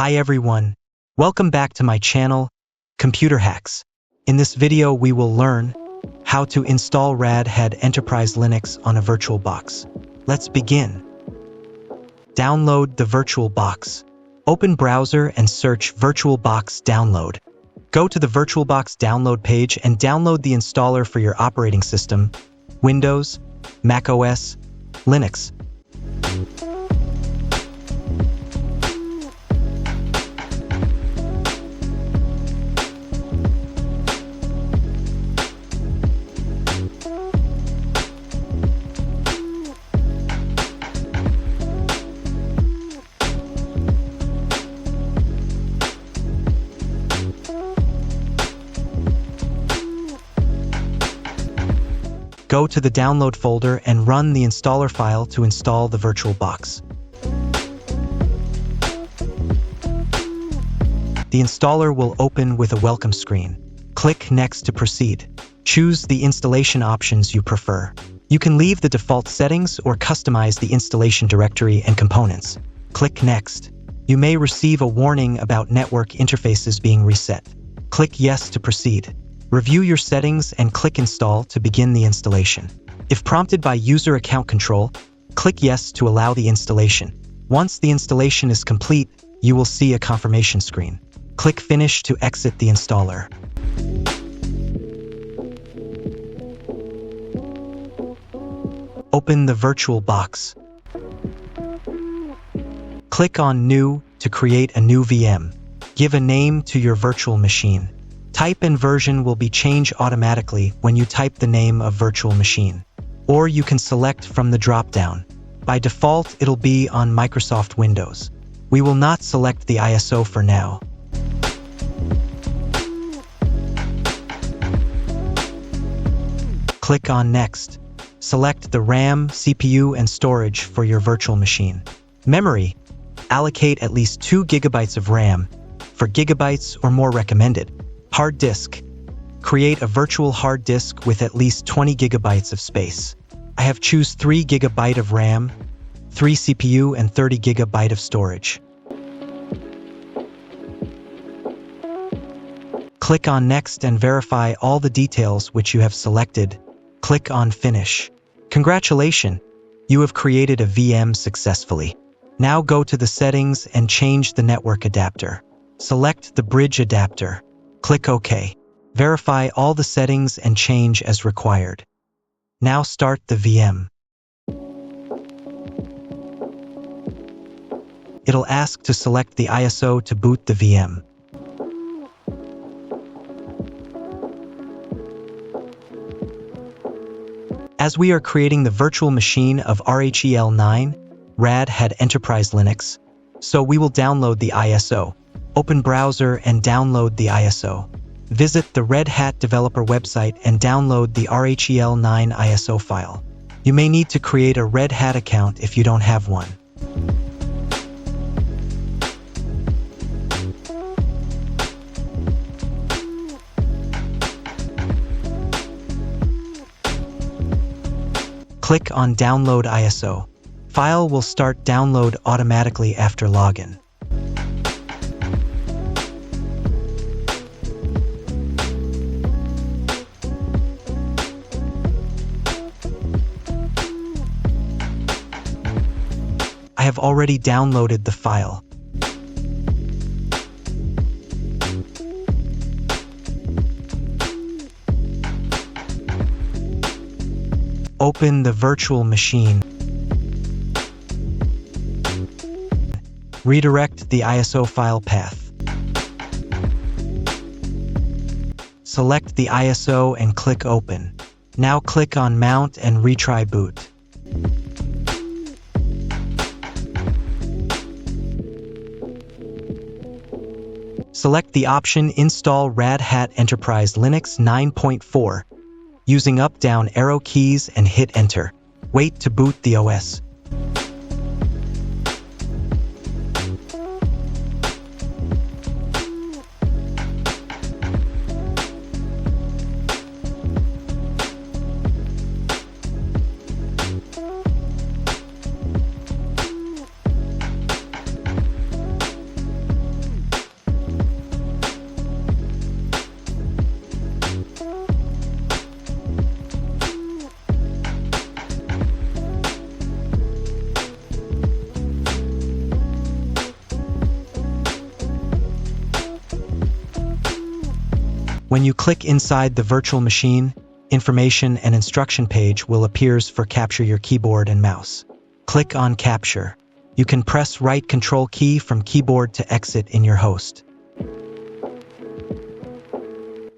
Hi everyone, welcome back to my channel, Computer Hacks. In this video we will learn how to install Red Hat Enterprise Linux on a VirtualBox. Let's begin. Download the VirtualBox. Open browser and search VirtualBox download. Go to the VirtualBox download page and download the installer for your operating system, Windows, macOS, Linux. Go to the download folder and run the installer file to install the VirtualBox. The installer will open with a welcome screen. Click Next to proceed. Choose the installation options you prefer. You can leave the default settings or customize the installation directory and components. Click Next. You may receive a warning about network interfaces being reset. Click Yes to proceed. Review your settings and click Install to begin the installation. If prompted by User Account Control, click Yes to allow the installation. Once the installation is complete, you will see a confirmation screen. Click Finish to exit the installer. Open the VirtualBox. Click on New to create a new VM. Give a name to your virtual machine. Type and version will be changed automatically when you type the name of virtual machine. Or you can select from the drop-down. By default, it'll be on Microsoft Windows. We will not select the ISO for now. Click on Next. Select the RAM, CPU, and storage for your virtual machine. Memory. Allocate at least 2 GB of RAM, for gigabytes or more recommended. Hard disk. Create a virtual hard disk with at least 20 GB of space. I have choose 3 GB of RAM, 3 CPU, and 30 GB of storage. Click on Next and verify all the details which you have selected. Click on Finish. Congratulations! You have created a VM successfully. Now go to the settings and change the network adapter. Select the bridge adapter. Click OK. Verify all the settings and change as required. Now start the VM. It'll ask to select the ISO to boot the VM. As we are creating the virtual machine of RHEL 9, Red Hat Enterprise Linux, so we will download the ISO. Open browser and download the ISO. Visit the Red Hat developer website and download the RHEL 9 ISO file. You may need to create a Red Hat account if you don't have one. Click on Download ISO. File will start download automatically after login. I have already downloaded the file. Open the virtual machine. Redirect the ISO file path. Select the ISO and click Open. Now click on Mount and retry boot. Select the option Install Red Hat Enterprise Linux 9.4 using up-down arrow keys and hit Enter. Wait to boot the OS. When you click inside the virtual machine, information and instruction page will appear for capture your keyboard and mouse. Click on Capture. You can press right Control key from keyboard to exit in your host.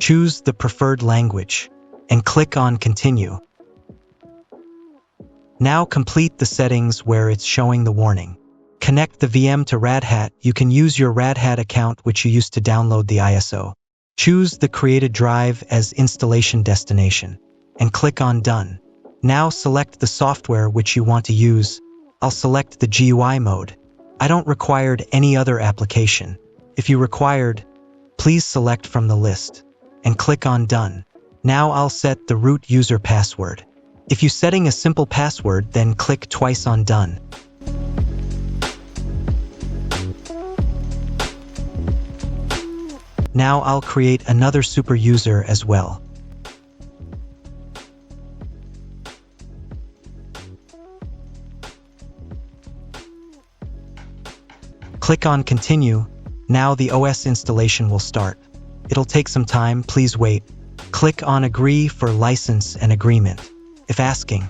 Choose the preferred language and click on Continue. Now complete the settings where it's showing the warning. Connect the VM to RHEL. You can use your RHEL account which you used to download the ISO. Choose the created drive as installation destination and click on Done. Now select the software which you want to use. I'll select the GUI mode. I don't require any other application. If you required, please select from the list and click on Done. Now I'll set the root user password. If you're setting a simple password, then click twice on Done. Now I'll create another super user as well. Click on Continue. Now the OS installation will start. It'll take some time, please wait. Click on Agree for license and agreement. If asking,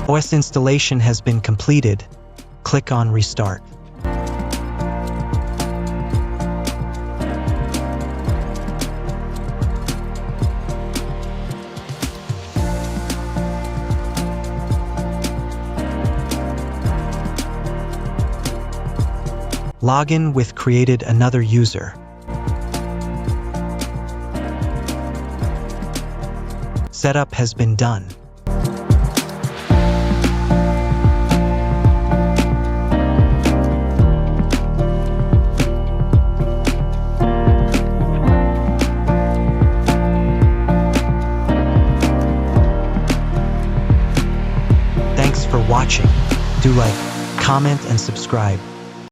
OS installation has been completed. Click on Restart. Login with created another user. Setup has been done. Thanks for watching. Do like, comment, and subscribe.